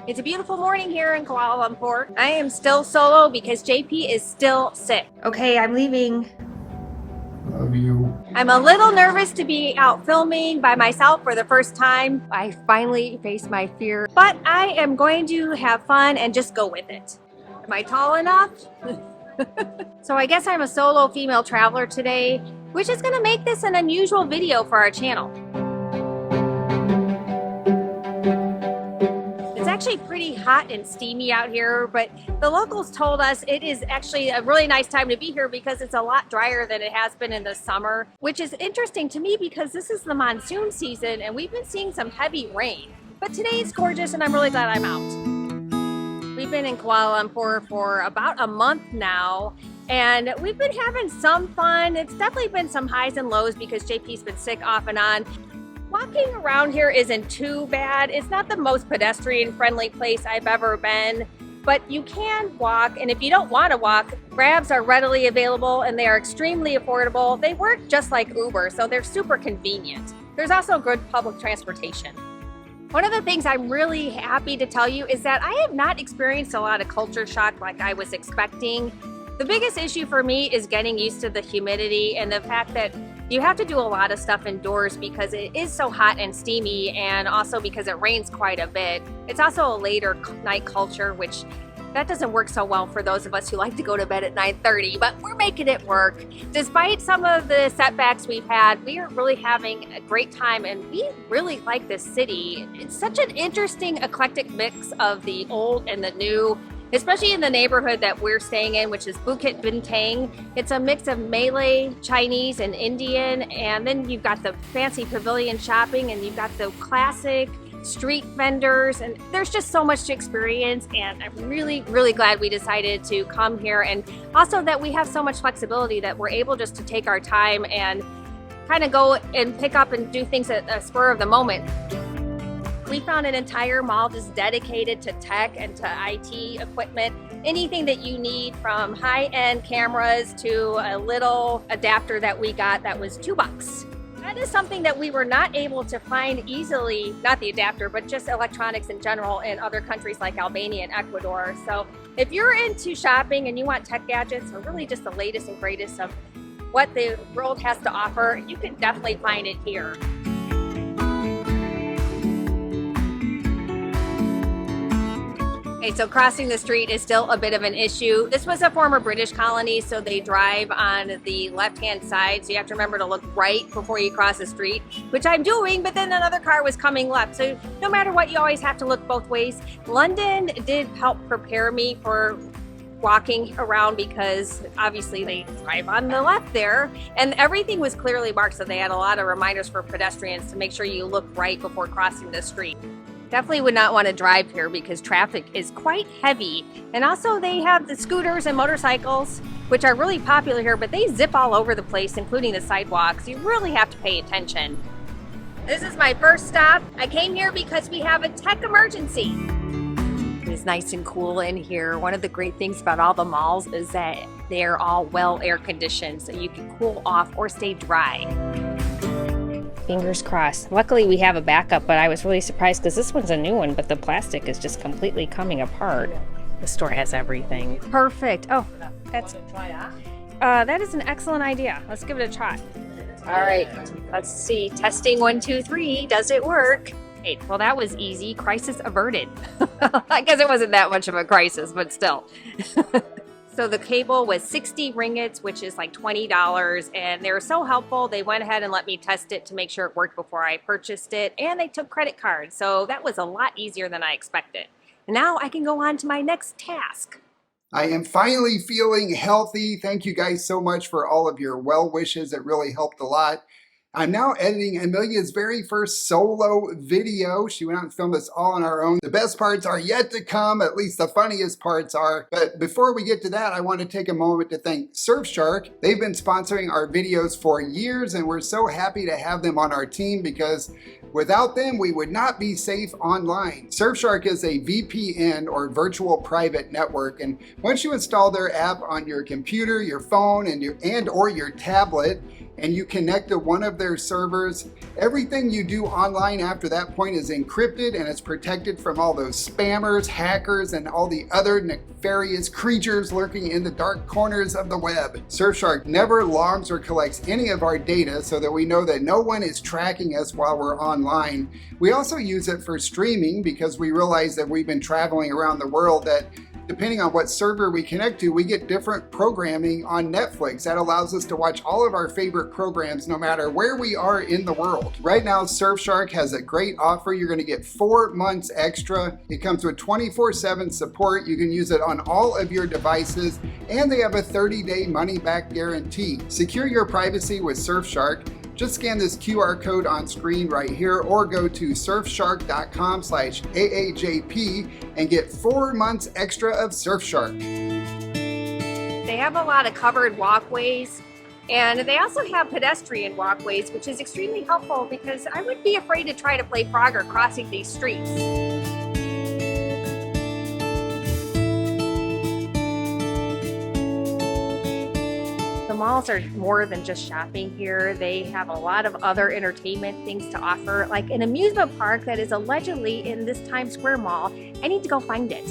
It's a beautiful morning here in Kuala Lumpur. I am still solo because JP is still sick. Okay, I'm leaving. Love you. I'm a little nervous to be out filming by myself for the first time. I finally faced my fear, but I am going to have fun and just go with it. Am I tall enough? So I guess I'm a solo female traveler today, which is gonna make this an unusual video for our channel. It's actually pretty hot and steamy out here, but the locals told us it is actually a really nice time to be here because it's a lot drier than it has been in the summer, which is interesting to me because this is the monsoon season and we've been seeing some heavy rain. But today is gorgeous and I'm really glad I'm out. We've been in Kuala Lumpur for about a month now and we've been having some fun. It's definitely been some highs and lows because JP's been sick off and on. Walking around here isn't too bad. It's not the most pedestrian-friendly place I've ever been, but you can walk, and if you don't want to walk, Grabs are readily available and they are extremely affordable. They work just like Uber, so they're super convenient. There's also good public transportation. One of the things I'm really happy to tell you is that I have not experienced a lot of culture shock like I was expecting. The biggest issue for me is getting used to the humidity and the fact that you have to do a lot of stuff indoors because it is so hot and steamy, and also because it rains quite a bit. It's also a later night culture, which that doesn't work so well for those of us who like to go to bed at 9:30, but we're making it work. Despite some of the setbacks we've had, we are really having a great time and we really like this city. It's such an interesting, eclectic mix of the old and the new, especially in the neighborhood that we're staying in, which is Bukit Bintang. It's a mix of Malay, Chinese, and Indian, and then you've got the fancy pavilion shopping, and you've got the classic street vendors, and there's just so much to experience, and I'm really, really glad we decided to come here, and also that we have so much flexibility that we're able just to take our time and kind of go and pick up and do things at a spur of the moment. We found an entire mall just dedicated to tech and to IT equipment. Anything that you need, from high-end cameras to a little adapter that we got that was $2. That is something that we were not able to find easily, not the adapter, but just electronics in general in other countries like Albania and Ecuador. So if you're into shopping and you want tech gadgets, or really just the latest and greatest of what the world has to offer, you can definitely find it here. Okay, so crossing the street is still a bit of an issue. This was a former British colony, so they drive on the left-hand side, so you have to remember to look right before you cross the street, which I'm doing, but then another car was coming left. So no matter what, you always have to look both ways. London did help prepare me for walking around because obviously they drive on the left there, and everything was clearly marked, so they had a lot of reminders for pedestrians to make sure you look right before crossing the street. Definitely would not want to drive here because traffic is quite heavy. And also they have the scooters and motorcycles, which are really popular here, but they zip all over the place, including the sidewalks. You really have to pay attention. This is my first stop. I came here because we have a tech emergency. It is nice and cool in here. One of the great things about all the malls is that they're all well air conditioned, so you can cool off or stay dry. Fingers crossed. Luckily we have a backup, but I was really surprised because this one's a new one, but the plastic is just completely coming apart. The store has everything. Perfect. Oh, that is an excellent idea. Let's give it a try. All right, let's see. Testing 1, 2, 3. Does it work? Hey, well, that was easy. Crisis averted. I guess it wasn't that much of a crisis, but still. So the cable was 60 ringgits, which is like $20, and they were so helpful. They went ahead and let me test it to make sure it worked before I purchased it, and they took credit cards, so that was a lot easier than I expected. And now I can go on to my next task. I am finally feeling healthy. Thank you guys so much for all of your well wishes. It really helped a lot. I'm now editing Amelia's very first solo video. She went out and filmed this all on her own. The best parts are yet to come, at least the funniest parts are. But before we get to that, I want to take a moment to thank Surfshark. They've been sponsoring our videos for years, and we're so happy to have them on our team because without them, we would not be safe online. Surfshark is a VPN, or virtual private network, and once you install their app on your computer, your phone, or your tablet, and you connect to one of their servers, everything you do online after that point is encrypted and it's protected from all those spammers, hackers, and all the other nefarious creatures lurking in the dark corners of the web. Surfshark never logs or collects any of our data so that we know that no one is tracking us while we're online. We also use it for streaming because we realize that we've been traveling around the world, that depending on what server we connect to, we get different programming on Netflix. That allows us to watch all of our favorite programs no matter where we are in the world. Right now, Surfshark has a great offer. You're going to get 4 months extra. It comes with 24/7 support. You can use it on all of your devices, and they have a 30-day money-back guarantee. Secure your privacy with Surfshark. Just scan this QR code on screen right here or go to surfshark.com/AAJP and get 4 months extra of Surfshark. They have a lot of covered walkways, and they also have pedestrian walkways, which is extremely helpful because I would be afraid to try to play Frogger crossing these streets. The malls are more than just shopping here. They have a lot of other entertainment things to offer, like an amusement park that is allegedly in this Times Square mall. I need to go find it.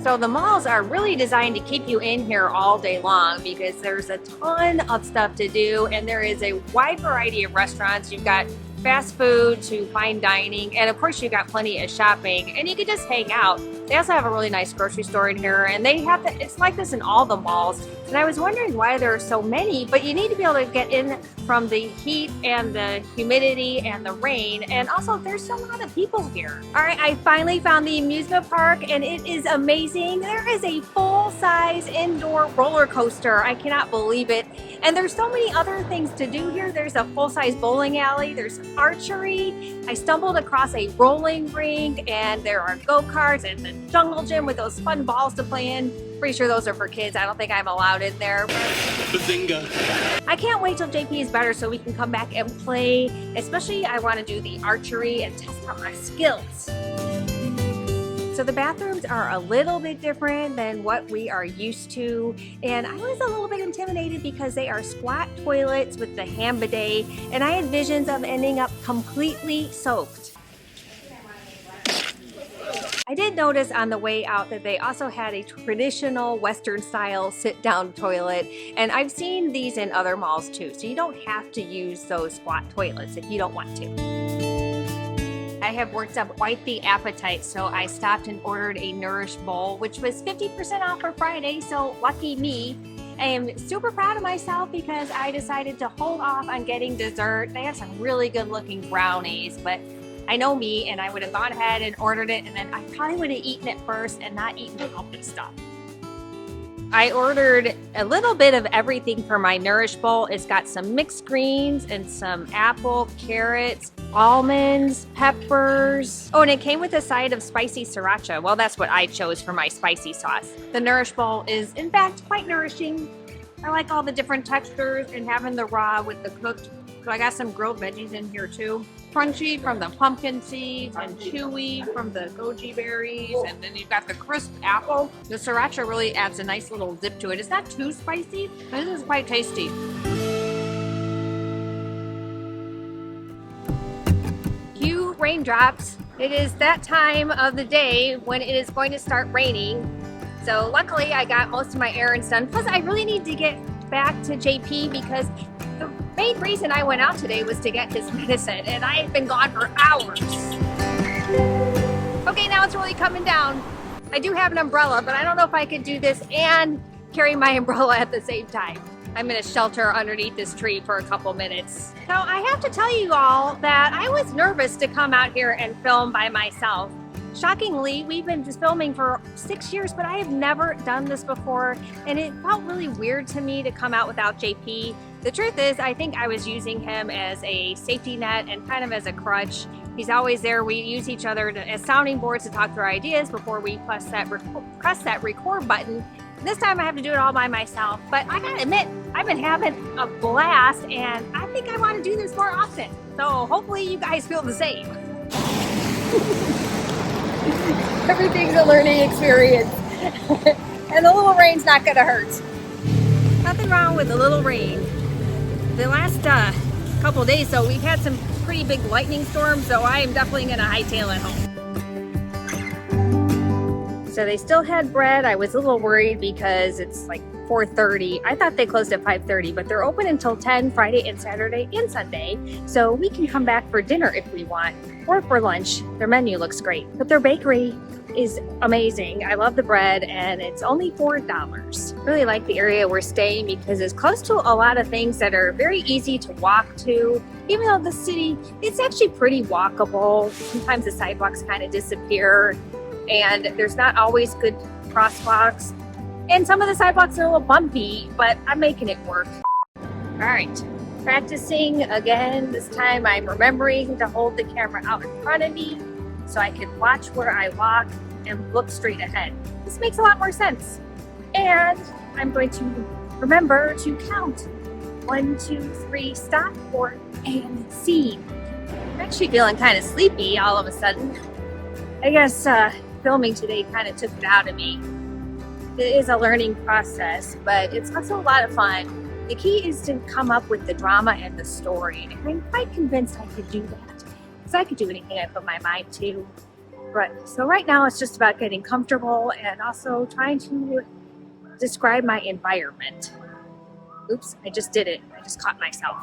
So the malls are really designed to keep you in here all day long because there's a ton of stuff to do, and there is a wide variety of restaurants. You've got fast food to fine dining, and of course you've got plenty of shopping, and you can just hang out. They also have a really nice grocery store in here, and they have it's like this in all the malls. And I was wondering why there are so many, but you need to be able to get in from the heat and the humidity and the rain, and also there's a lot of people here. All right, I finally found the amusement park, and it is amazing. There is a full-size indoor roller coaster. I cannot believe it. And there's so many other things to do here. There's a full-size bowling alley, there's archery. I stumbled across a rolling rink, and there are go-karts and the jungle gym with those fun balls to play in. Pretty sure those are for kids. I don't think I'm allowed in there. Bazinga. I can't wait till JP is better so we can come back and play. Especially I want to do the archery and test out my skills. So the bathrooms are a little bit different than what we are used to, and I was a little bit intimidated because they are squat toilets with the hand bidet, and I had visions of ending up completely soaked. I did notice on the way out that they also had a traditional Western style sit-down toilet, and I've seen these in other malls too, so you don't have to use those squat toilets if you don't want to. I have worked up quite the appetite, so I stopped and ordered a Nourish bowl, which was 50% off for Friday, so lucky me. I am super proud of myself because I decided to hold off on getting dessert. They have some really good looking brownies, but I know me, and I would have gone ahead and ordered it, and then I probably would have eaten it first and not eaten the healthy stuff. I ordered a little bit of everything for my Nourish bowl. It's got some mixed greens and some apple, carrots, almonds, peppers. Oh, and it came with a side of spicy sriracha. Well, that's what I chose for my spicy sauce. The Nourish bowl is, in fact, quite nourishing. I like all the different textures and having the raw with the cooked. So I got some grilled veggies in here too. Crunchy from the pumpkin seeds and chewy from the goji berries. And then you've got the crisp apple. The sriracha really adds a nice little dip to it. It's not too spicy. This is quite tasty. Cue raindrops. It is that time of the day when it is going to start raining. So luckily I got most of my errands done. Plus I really need to get back to JP because the main reason I went out today was to get his medicine, and I had been gone for hours. Okay, now it's really coming down. I do have an umbrella, but I don't know if I could do this and carry my umbrella at the same time. I'm gonna shelter underneath this tree for a couple minutes. So I have to tell you all that I was nervous to come out here and film by myself. Shockingly, we've been just filming for 6 years, but I have never done this before, and it felt really weird to me to come out without JP. The truth is, I think I was using him as a safety net and kind of as a crutch. He's always there. We use each other as sounding boards to talk through our ideas before we press that record button. This time I have to do it all by myself, but I gotta admit, I've been having a blast, and I think I want to do this more often. So hopefully you guys feel the same. Everything's a learning experience. And the little rain's not gonna hurt. Nothing wrong with a little rain. The last couple days though, we've had some pretty big lightning storms, so I am definitely gonna hightail it home. So they still had bread. I was a little worried because it's like 4:30. I thought they closed at 5:30, but they're open until 10 Friday and Saturday and Sunday. So we can come back for dinner if we want, or for lunch. Their menu looks great, but their bakery is amazing. I love the bread and it's only $4. Really like the area we're staying because it's close to a lot of things that are very easy to walk to. Even though the city, it's actually pretty walkable. Sometimes the sidewalks kind of disappear and there's not always good crosswalks. And some of the sidewalks are a little bumpy, but I'm making it work. All right, practicing again. This time I'm remembering to hold the camera out in front of me so I can watch where I walk and look straight ahead. This makes a lot more sense. And I'm going to remember to count. 1, 2, 3, stop, 4, and scene. I'm actually feeling kind of sleepy all of a sudden. I guess filming today kind of took it out of me. It is a learning process, but it's also a lot of fun. The key is to come up with the drama and the story. And I'm quite convinced I could do that. Because I could do anything I put my mind to. But so right now it's just about getting comfortable and also trying to describe my environment. Oops, I just did it. I just caught myself.